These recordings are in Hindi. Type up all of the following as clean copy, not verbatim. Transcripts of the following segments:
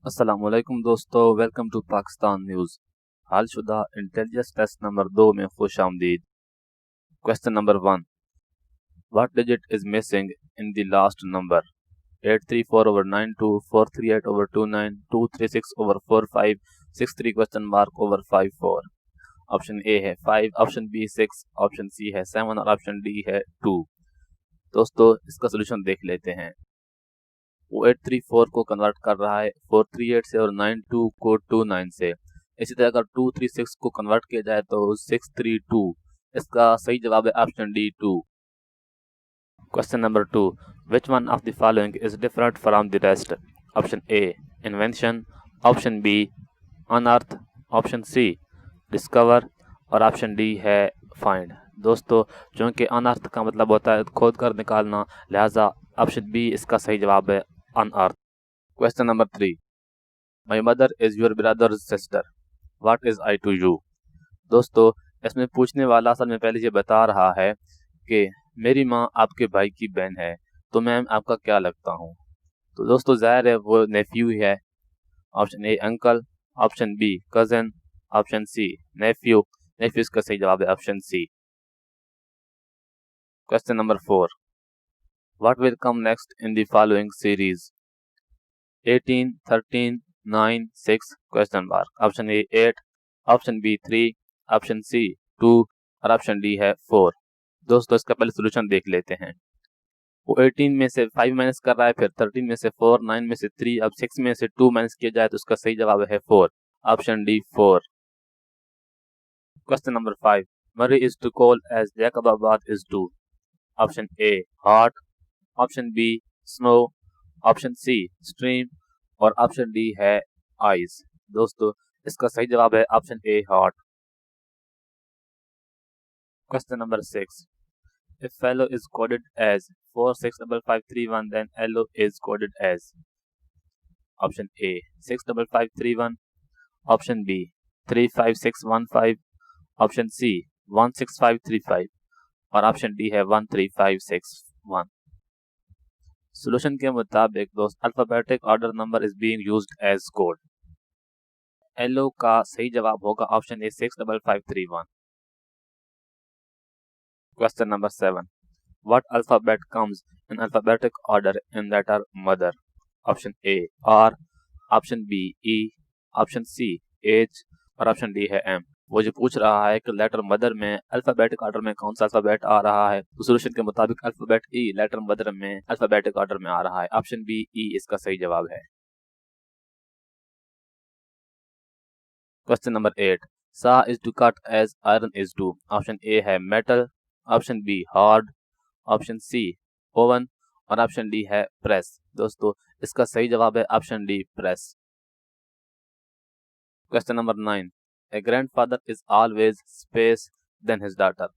अस्सलामुअलैकुम दोस्तों, वेलकम टू पाकिस्तान न्यूज़। हालशुदा इंटेलिजेंस टेस्ट नंबर 2 में खुश आमदीद। Question number 1, what digit is missing in the last number? 834/92, 438/29, 236/45, 63?5 option A है 5, ऑप्शन बी 6, ऑप्शन सी है 7 और ऑप्शन डी है 2। दोस्तों, इसका सोल्यूशन देख लेते हैं। वो 834 को कन्वर्ट कर रहा है 438 से और 92 को 29 से। इसी तरह अगर 236 को कन्वर्ट किया जाए तो 632। इसका सही जवाब है option D 2। Question number 2, which one of the following is different from the rest? Option A invention, option B unearth, option C discover और ऑप्शन डी है फाइंड। दोस्तों, चूंकि अनअर्थ का मतलब होता है खोद कर निकालना, लिहाजा ऑप्शन बी इसका सही जवाब है unearth. Question number 3, my mother is your brother's sister, what is I to you? दोस्तों, इसमें पूछने वाला असल में पहले ये बता रहा है कि मेरी माँ आपके भाई की बहन है, तो मैं आपका क्या लगता हूँ? तो दोस्तों, जाहिर है वो नेफ्यू ही है। Option A uncle, option B cousin, option C nephew. Nephew इसका सही जवाब है option C. Question number 4, what will come next in the following series? 18, 13, 9, 6 question mark. Option A 8, option B 3, option C 2 और ऑप्शन डी है 4। दोस्तों, इसका पहले सोल्यूशन देख लेते हैं। वो 18 में से 5 माइनस कर रहा है, फिर 13 में से 4, 9 में से 3, अब 6 में से 2 माइनस किया जाए तो उसका सही जवाब है 4, option D 4। Question number 5, Murree is to cold as Jacobabad is to? Option A hot, option B snow, option C stream और ऑप्शन डी है आइस। दोस्तों, इसका सही जवाब है option A hot. Question number 6, if fellow is coded as 465531 then LO is coded as? option A 65531, option B 35615, option C 16535 और ऑप्शन डी है 13561। सॉल्यूशन के मुताबिक दोस्त alphabetic order number is being used as code. LO का सही जवाब होगा option A 65531। Question number 7, what alphabet comes in alphabetic order in letter mother? Option A R, option B E, option C H और ऑप्शन डी है M। वो जो पूछ रहा है कि लेटर मदर में अल्फाबेटिक ऑर्डर में कौन सा अल्फाबेट आ रहा है, तो सॉल्यूशन के मुताबिक अल्फाबेट E लेटर मदर में अल्फाबेटिक ऑर्डर में आ रहा है। ऑप्शन बी E इसका सही जवाब है। Question number 8, saw is to cut as iron is to? Option A है metal, option B hard, option C oven और ऑप्शन डी है प्रेस। दोस्तों, इसका सही जवाब है option D press. Question number 9, a grandfather is always space than his daughter?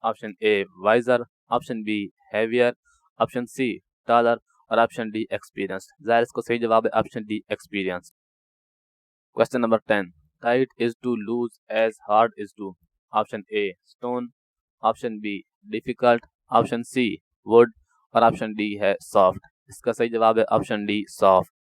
Option A wiser, option B heavier, option C taller और ऑप्शन डी एक्सपीरियंस। जाहिर इसको सही जवाब है option D experience. Question number 10, tight is to loose as hard is to? Option A stone, option B difficult, option C wood और ऑप्शन डी है सॉफ्ट। इसका सही जवाब है ऑप्शन डी सॉफ्ट।